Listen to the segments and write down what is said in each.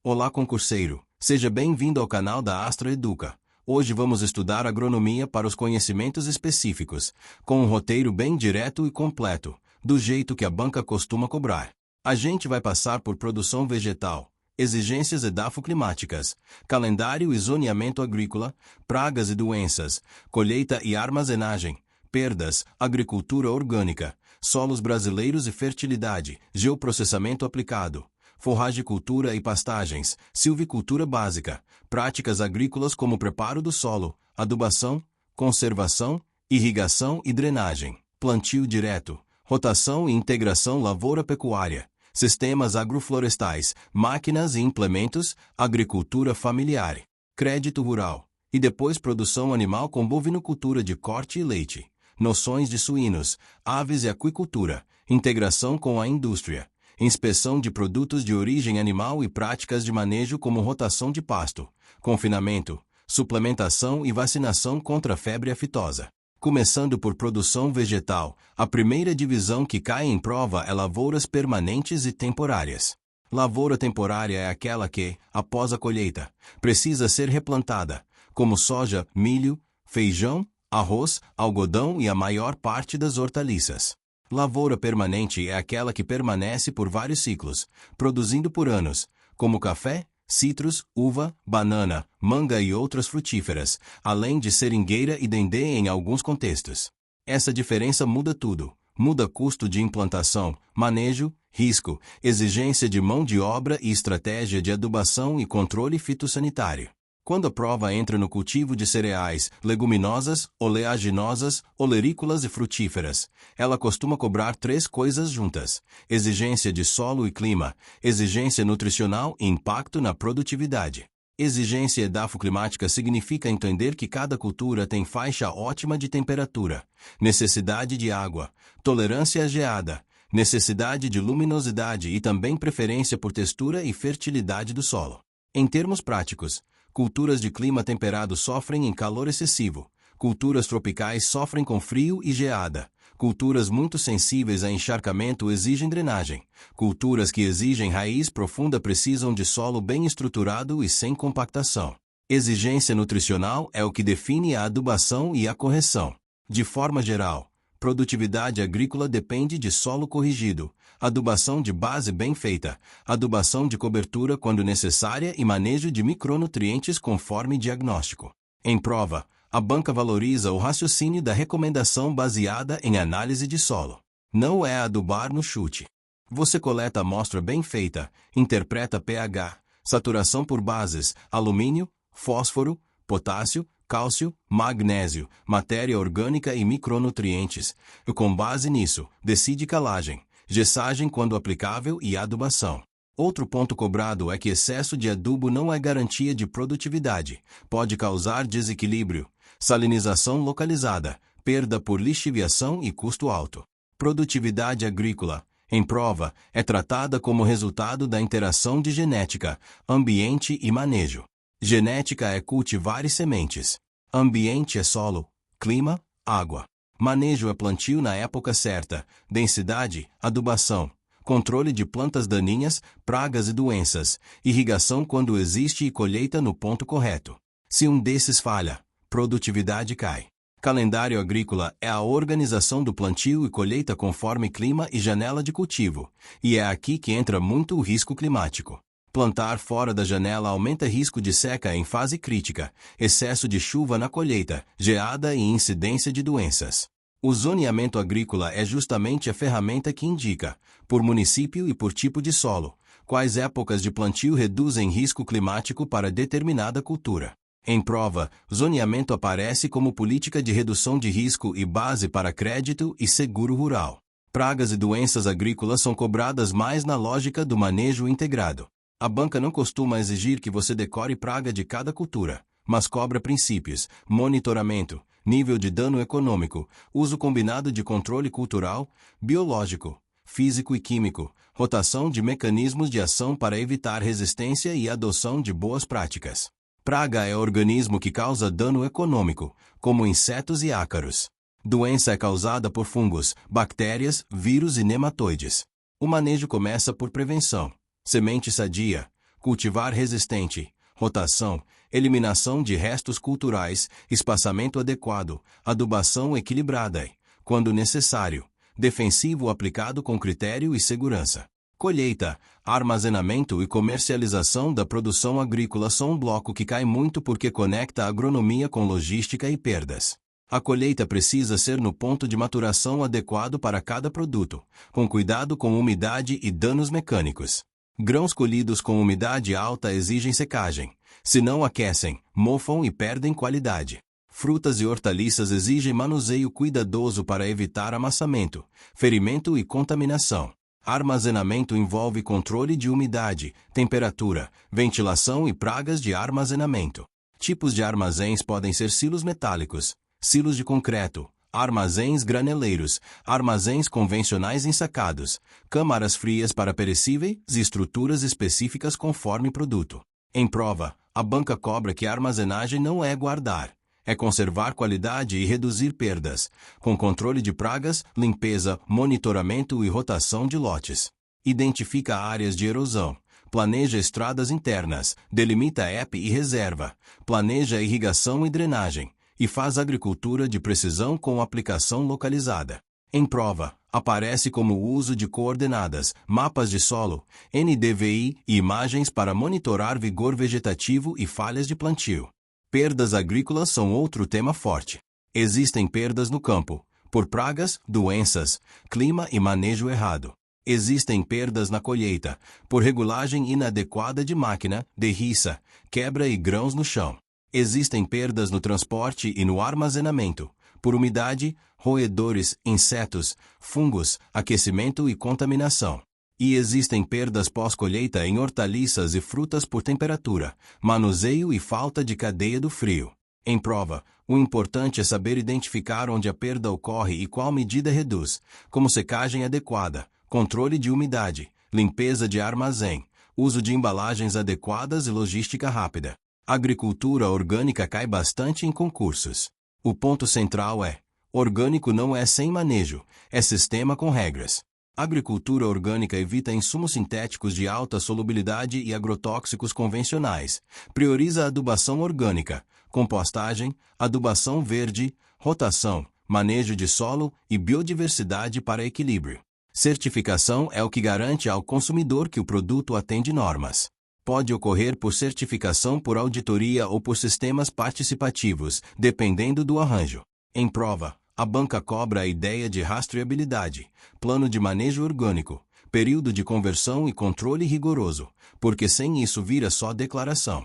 Olá, concurseiro. Seja bem-vindo ao canal da Astra Educa. Hoje vamos estudar agronomia para os conhecimentos específicos, com um roteiro bem direto e completo, do jeito que a banca costuma cobrar. A gente vai passar por produção vegetal, exigências edafoclimáticas, calendário e zoneamento agrícola, pragas e doenças, colheita e armazenagem, perdas, agricultura orgânica, solos brasileiros e fertilidade, geoprocessamento aplicado, forragicultura e pastagens, silvicultura básica, práticas agrícolas como preparo do solo, adubação, conservação, irrigação e drenagem, plantio direto, rotação e integração lavoura-pecuária, sistemas agroflorestais, máquinas e implementos, agricultura familiar, crédito rural, e depois produção animal com bovinocultura de corte e leite, noções de suínos, aves e aquicultura, integração com a indústria, inspeção de produtos de origem animal e práticas de manejo como rotação de pasto, confinamento, suplementação e vacinação contra a febre aftosa. Começando por produção vegetal, a primeira divisão que cai em prova é lavouras permanentes e temporárias. Lavoura temporária é aquela que, após a colheita, precisa ser replantada, como soja, milho, feijão, arroz, algodão e a maior parte das hortaliças. Lavoura permanente é aquela que permanece por vários ciclos, produzindo por anos, como café, citros, uva, banana, manga e outras frutíferas, além de seringueira e dendê em alguns contextos. Essa diferença muda tudo. Muda custo de implantação, manejo, risco, exigência de mão de obra e estratégia de adubação e controle fitossanitário. Quando a prova entra no cultivo de cereais, leguminosas, oleaginosas, olerícolas e frutíferas, ela costuma cobrar três coisas juntas: exigência de solo e clima, exigência nutricional e impacto na produtividade. Exigência edafoclimática significa entender que cada cultura tem faixa ótima de temperatura, necessidade de água, tolerância à geada, necessidade de luminosidade e também preferência por textura e fertilidade do solo. Em termos práticos, culturas de clima temperado sofrem em calor excessivo, culturas tropicais sofrem com frio e geada, culturas muito sensíveis a encharcamento exigem drenagem, culturas que exigem raiz profunda precisam de solo bem estruturado e sem compactação. Exigência nutricional é o que define a adubação e a correção. De forma geral, produtividade agrícola depende de solo corrigido, adubação de base bem feita, adubação de cobertura quando necessária e manejo de micronutrientes conforme diagnóstico. Em prova, a banca valoriza o raciocínio da recomendação baseada em análise de solo. Não é adubar no chute. Você coleta a amostra bem feita, interpreta pH, saturação por bases, alumínio, fósforo, potássio, cálcio, magnésio, matéria orgânica e micronutrientes, e com base nisso, decide calagem, gessagem quando aplicável e adubação. Outro ponto cobrado é que excesso de adubo não é garantia de produtividade, pode causar desequilíbrio, salinização localizada, perda por lixiviação e custo alto. Produtividade agrícola, em prova, é tratada como resultado da interação de genética, ambiente e manejo. Genética é cultivar e sementes. Ambiente é solo, clima, água. Manejo é plantio na época certa, densidade, adubação, controle de plantas daninhas, pragas e doenças, irrigação quando existe e colheita no ponto correto. Se um desses falha, produtividade cai. Calendário agrícola é a organização do plantio e colheita conforme clima e janela de cultivo, e é aqui que entra muito o risco climático. Plantar fora da janela aumenta risco de seca em fase crítica, excesso de chuva na colheita, geada e incidência de doenças. O zoneamento agrícola é justamente a ferramenta que indica, por município e por tipo de solo, quais épocas de plantio reduzem risco climático para determinada cultura. Em prova, zoneamento aparece como política de redução de risco e base para crédito e seguro rural. Pragas e doenças agrícolas são cobradas mais na lógica do manejo integrado. A banca não costuma exigir que você decore praga de cada cultura, mas cobra princípios, monitoramento, nível de dano econômico, uso combinado de controle cultural, biológico, físico e químico, rotação de mecanismos de ação para evitar resistência e adoção de boas práticas. Praga é organismo que causa dano econômico, como insetos e ácaros. Doença é causada por fungos, bactérias, vírus e nematoides. O manejo começa por prevenção. Semente sadia, cultivar resistente, rotação, eliminação de restos culturais, espaçamento adequado, adubação equilibrada e, quando necessário, defensivo aplicado com critério e segurança. Colheita, armazenamento e comercialização da produção agrícola são um bloco que cai muito porque conecta a agronomia com logística e perdas. A colheita precisa ser no ponto de maturação adequado para cada produto, com cuidado com umidade e danos mecânicos. Grãos colhidos com umidade alta exigem secagem, se não aquecem, mofam e perdem qualidade. Frutas e hortaliças exigem manuseio cuidadoso para evitar amassamento, ferimento e contaminação. Armazenamento envolve controle de umidade, temperatura, ventilação e pragas de armazenamento. Tipos de armazéns podem ser silos metálicos, silos de concreto, armazéns graneleiros, armazéns convencionais ensacados, câmaras frias para perecíveis e estruturas específicas conforme produto. Em prova, a banca cobra que a armazenagem não é guardar, é conservar qualidade e reduzir perdas, com controle de pragas, limpeza, monitoramento e rotação de lotes. Identifica áreas de erosão, planeja estradas internas, delimita EP e reserva, planeja irrigação e drenagem, e faz agricultura de precisão com aplicação localizada. Em prova, aparece como o uso de coordenadas, mapas de solo, NDVI e imagens para monitorar vigor vegetativo e falhas de plantio. Perdas agrícolas são outro tema forte. Existem perdas no campo, por pragas, doenças, clima e manejo errado. Existem perdas na colheita, por regulagem inadequada de máquina, derriça, quebra e grãos no chão. Existem perdas no transporte e no armazenamento, por umidade, roedores, insetos, fungos, aquecimento e contaminação. E existem perdas pós-colheita em hortaliças e frutas por temperatura, manuseio e falta de cadeia do frio. Em prova, o importante é saber identificar onde a perda ocorre e qual medida reduz, como secagem adequada, controle de umidade, limpeza de armazém, uso de embalagens adequadas e logística rápida. Agricultura orgânica cai bastante em concursos. O ponto central é: orgânico não é sem manejo, é sistema com regras. Agricultura orgânica evita insumos sintéticos de alta solubilidade e agrotóxicos convencionais. Prioriza a adubação orgânica, compostagem, adubação verde, rotação, manejo de solo e biodiversidade para equilíbrio. Certificação é o que garante ao consumidor que o produto atende normas. Pode ocorrer por certificação por auditoria ou por sistemas participativos, dependendo do arranjo. Em prova, a banca cobra a ideia de rastreabilidade, plano de manejo orgânico, período de conversão e controle rigoroso, porque sem isso vira só declaração.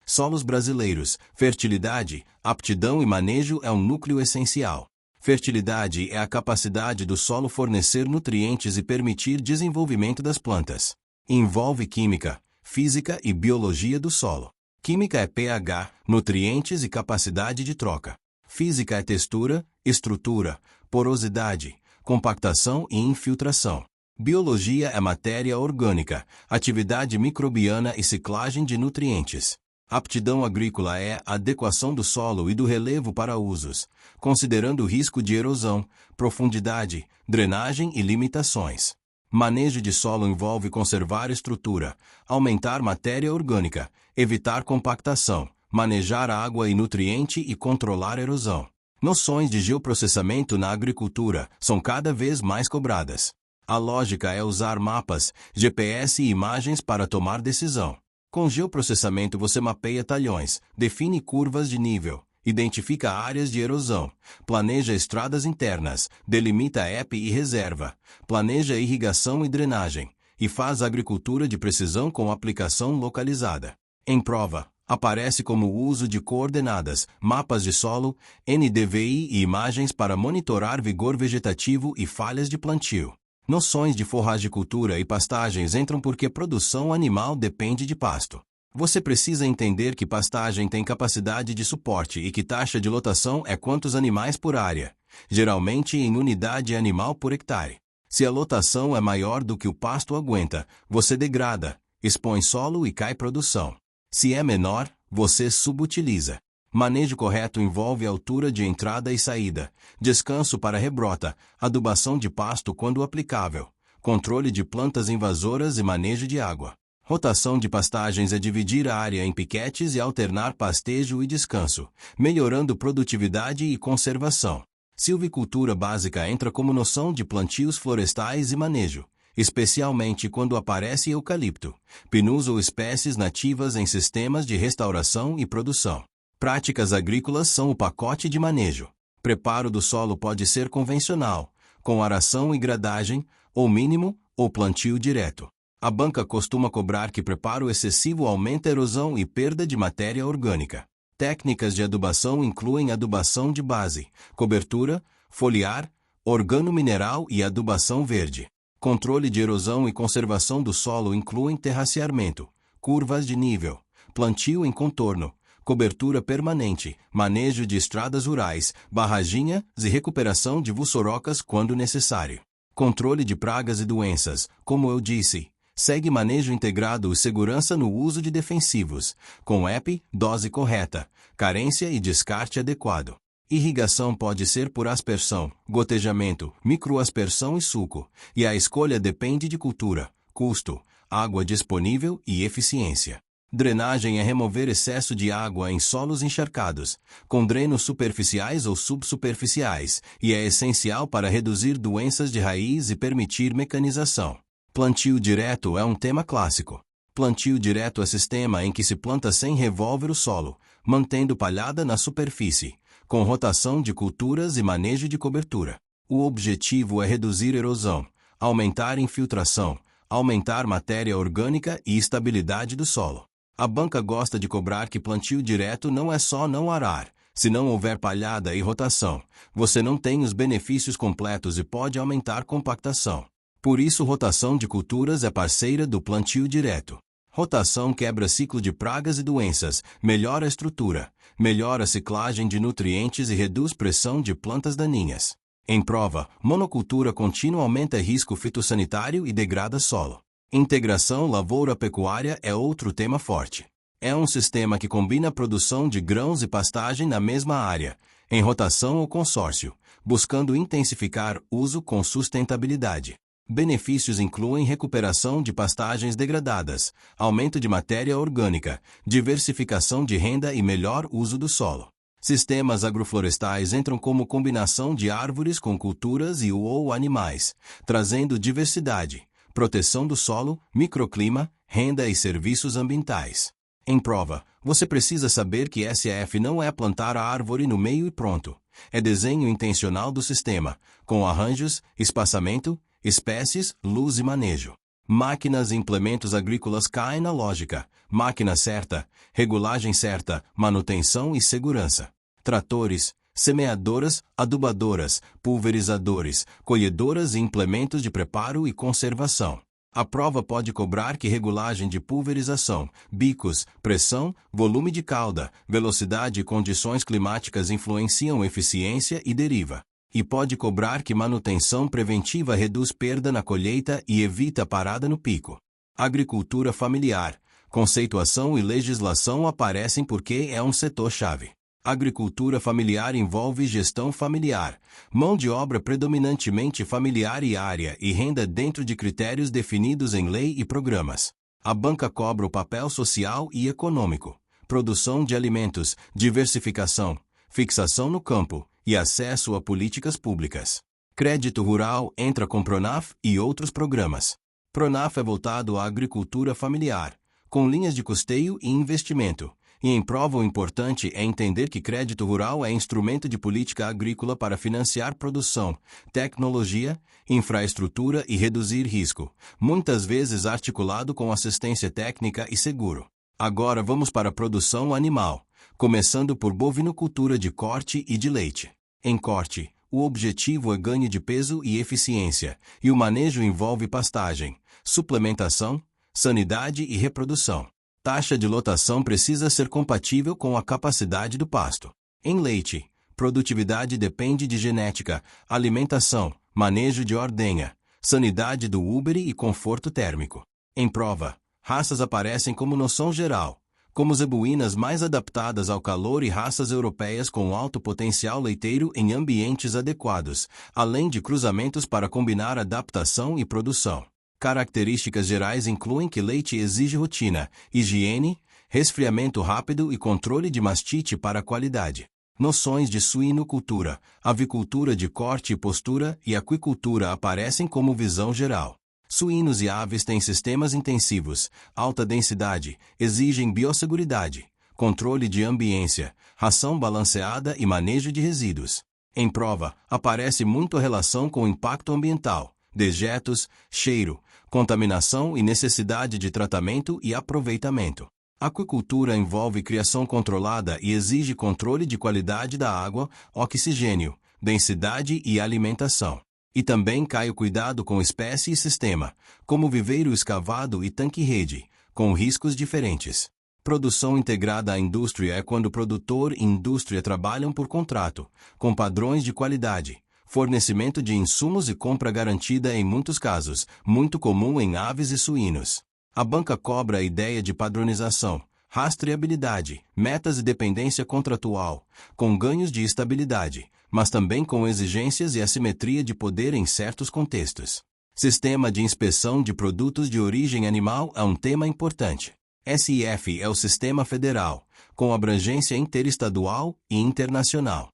Solos brasileiros, fertilidade, aptidão e manejo é um núcleo essencial. Fertilidade é a capacidade do solo fornecer nutrientes e permitir desenvolvimento das plantas. Envolve química, física e biologia do solo. Química é pH, nutrientes e capacidade de troca. Física é textura, estrutura, porosidade, compactação e infiltração. Biologia é matéria orgânica, atividade microbiana e ciclagem de nutrientes. Aptidão agrícola é a adequação do solo e do relevo para usos, considerando o risco de erosão, profundidade, drenagem e limitações. Manejo de solo envolve conservar estrutura, aumentar matéria orgânica, evitar compactação, manejar água e nutriente e controlar erosão. Noções de geoprocessamento na agricultura são cada vez mais cobradas. A lógica é usar mapas, GPS e imagens para tomar decisão. Com geoprocessamento você mapeia talhões, define curvas de nível, identifica áreas de erosão, planeja estradas internas, delimita EP e reserva, planeja irrigação e drenagem, e faz agricultura de precisão com aplicação localizada. Em prova, aparece como o uso de coordenadas, mapas de solo, NDVI e imagens para monitorar vigor vegetativo e falhas de plantio. Noções de forragicultura e pastagens entram porque produção animal depende de pasto. Você precisa entender que pastagem tem capacidade de suporte e que taxa de lotação é quantos animais por área, geralmente em unidade animal por hectare. Se a lotação é maior do que o pasto aguenta, você degrada, expõe solo e cai produção. Se é menor, você subutiliza. Manejo correto envolve altura de entrada e saída, descanso para rebrota, adubação de pasto quando aplicável, controle de plantas invasoras e manejo de água. Rotação de pastagens é dividir a área em piquetes e alternar pastejo e descanso, melhorando produtividade e conservação. Silvicultura básica entra como noção de plantios florestais e manejo, especialmente quando aparece eucalipto, pinus ou espécies nativas em sistemas de restauração e produção. Práticas agrícolas são o pacote de manejo. Preparo do solo pode ser convencional, com aração e gradagem, ou mínimo, ou plantio direto. A banca costuma cobrar que preparo excessivo aumenta a erosão e perda de matéria orgânica. Técnicas de adubação incluem adubação de base, cobertura, foliar, organomineral e adubação verde. Controle de erosão e conservação do solo incluem terraceamento, curvas de nível, plantio em contorno, cobertura permanente, manejo de estradas rurais, barraginhas e recuperação de vuçorocas quando necessário. Controle de pragas e doenças, como eu disse. Segue manejo integrado e segurança no uso de defensivos, com EP, dose correta, carência e descarte adequado. Irrigação pode ser por aspersão, gotejamento, microaspersão e suco, e a escolha depende de cultura, custo, água disponível e eficiência. Drenagem é remover excesso de água em solos encharcados, com drenos superficiais ou subsuperficiais, e é essencial para reduzir doenças de raiz e permitir mecanização. Plantio direto é um tema clássico. Plantio direto é sistema em que se planta sem revólver o solo, mantendo palhada na superfície, com rotação de culturas e manejo de cobertura. O objetivo é reduzir erosão, aumentar infiltração, aumentar matéria orgânica e estabilidade do solo. A banca gosta de cobrar que plantio direto não é só não arar. Se não houver palhada e rotação, você não tem os benefícios completos e pode aumentar compactação. Por isso, rotação de culturas é parceira do plantio direto. Rotação quebra ciclo de pragas e doenças, melhora a estrutura, melhora a ciclagem de nutrientes e reduz pressão de plantas daninhas. Em prova, monocultura contínua aumenta risco fitossanitário e degrada solo. Integração lavoura-pecuária é outro tema forte. É um sistema que combina a produção de grãos e pastagem na mesma área, em rotação ou consórcio, buscando intensificar uso com sustentabilidade. Benefícios incluem recuperação de pastagens degradadas, aumento de matéria orgânica, diversificação de renda e melhor uso do solo. Sistemas agroflorestais entram como combinação de árvores com culturas e ou animais, trazendo diversidade, proteção do solo, microclima, renda e serviços ambientais. Em prova, você precisa saber que SAF não é plantar a árvore no meio e pronto. É desenho intencional do sistema, com arranjos, espaçamento, espécies, luz e manejo. Máquinas e implementos agrícolas caem na lógica. Máquina certa, regulagem certa, manutenção e segurança. Tratores, semeadoras, adubadoras, pulverizadores, colhedoras e implementos de preparo e conservação. A prova pode cobrar que regulagem de pulverização, bicos, pressão, volume de cauda, velocidade e condições climáticas influenciam eficiência e deriva. E pode cobrar que manutenção preventiva reduz perda na colheita e evita parada no pico. Agricultura familiar. Conceituação e legislação aparecem porque é um setor-chave. Agricultura familiar envolve gestão familiar, mão de obra predominantemente familiar e área e renda dentro de critérios definidos em lei e programas. A banca cobra o papel social e econômico, produção de alimentos, diversificação, fixação no campo e acesso a políticas públicas. Crédito rural entra com Pronaf e outros programas. Pronaf é voltado à agricultura familiar, com linhas de custeio e investimento. E em prova o importante é entender que crédito rural é instrumento de política agrícola para financiar produção, tecnologia, infraestrutura e reduzir risco, muitas vezes articulado com assistência técnica e seguro. Agora vamos para a produção animal, começando por bovinocultura de corte e de leite. Em corte, o objetivo é ganho de peso e eficiência, e o manejo envolve pastagem, suplementação, sanidade e reprodução. Taxa de lotação precisa ser compatível com a capacidade do pasto. Em leite, produtividade depende de genética, alimentação, manejo de ordenha, sanidade do úbere e conforto térmico. Em prova, raças aparecem como noção geral, como zebuínas mais adaptadas ao calor e raças europeias com alto potencial leiteiro em ambientes adequados, além de cruzamentos para combinar adaptação e produção. Características gerais incluem que leite exige rotina, higiene, resfriamento rápido e controle de mastite para a qualidade. Noções de suinocultura, avicultura de corte e postura e aquicultura aparecem como visão geral. Suínos e aves têm sistemas intensivos, alta densidade, exigem biosseguridade, controle de ambiência, ração balanceada e manejo de resíduos. Em prova, aparece muito a relação com o impacto ambiental, dejetos, cheiro, contaminação e necessidade de tratamento e aproveitamento. A aquicultura envolve criação controlada e exige controle de qualidade da água, oxigênio, densidade e alimentação. E também cai o cuidado com espécie e sistema, como viveiro escavado e tanque-rede, com riscos diferentes. Produção integrada à indústria é quando produtor e indústria trabalham por contrato, com padrões de qualidade, fornecimento de insumos e compra garantida em muitos casos, muito comum em aves e suínos. A banca cobra a ideia de padronização, rastreabilidade, metas e dependência contratual, com ganhos de estabilidade, mas também com exigências e assimetria de poder em certos contextos. Sistema de inspeção de produtos de origem animal é um tema importante. SIF é o sistema federal, com abrangência interestadual e internacional.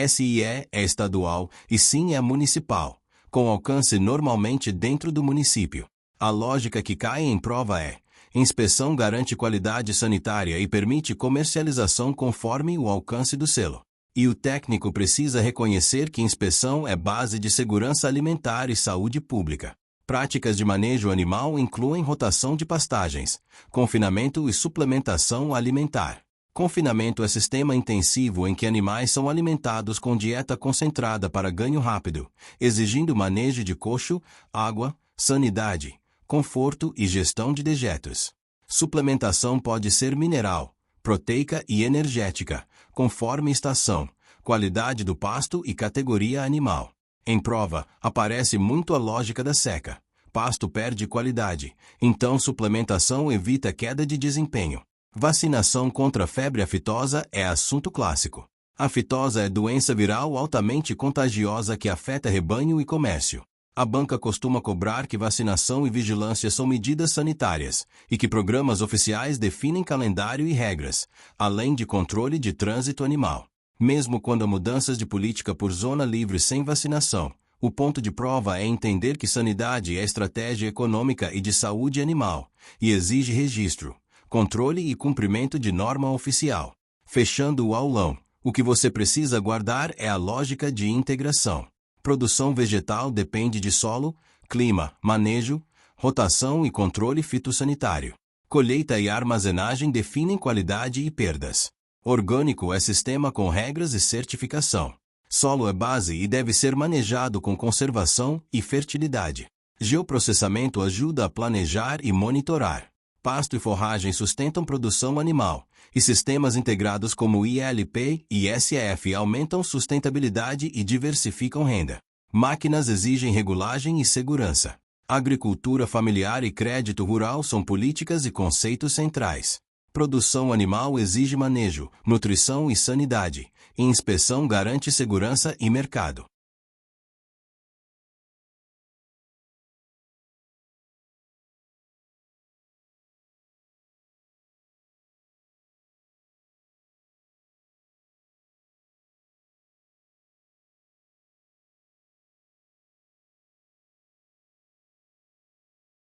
SIE é estadual e SIN é municipal, com alcance normalmente dentro do município. A lógica que cai em prova é: inspeção garante qualidade sanitária e permite comercialização conforme o alcance do selo. E o técnico precisa reconhecer que inspeção é base de segurança alimentar e saúde pública. Práticas de manejo animal incluem rotação de pastagens, confinamento e suplementação alimentar. Confinamento é sistema intensivo em que animais são alimentados com dieta concentrada para ganho rápido, exigindo manejo de coxo, água, sanidade, conforto e gestão de dejetos. Suplementação pode ser mineral, proteica e energética, conforme estação, qualidade do pasto e categoria animal. Em prova, aparece muito a lógica da seca. Pasto perde qualidade, então suplementação evita queda de desempenho. Vacinação contra a febre aftosa é assunto clássico. A aftosa é doença viral altamente contagiosa que afeta rebanho e comércio. A banca costuma cobrar que vacinação e vigilância são medidas sanitárias, e que programas oficiais definem calendário e regras, além de controle de trânsito animal. Mesmo quando há mudanças de política por zona livre sem vacinação, o ponto de prova é entender que sanidade é estratégia econômica e de saúde animal, e exige registro, controle e cumprimento de norma oficial. Fechando o aulão, o que você precisa guardar é a lógica de integração. Produção vegetal depende de solo, clima, manejo, rotação e controle fitossanitário. Colheita e armazenagem definem qualidade e perdas. Orgânico é sistema com regras e certificação. Solo é base e deve ser manejado com conservação e fertilidade. Geoprocessamento ajuda a planejar e monitorar. Pasto e forragem sustentam produção animal, e sistemas integrados como ILP e SEF aumentam sustentabilidade e diversificam renda. Máquinas exigem regulagem e segurança. Agricultura familiar e crédito rural são políticas e conceitos centrais. Produção animal exige manejo, nutrição e sanidade, e inspeção garante segurança e mercado.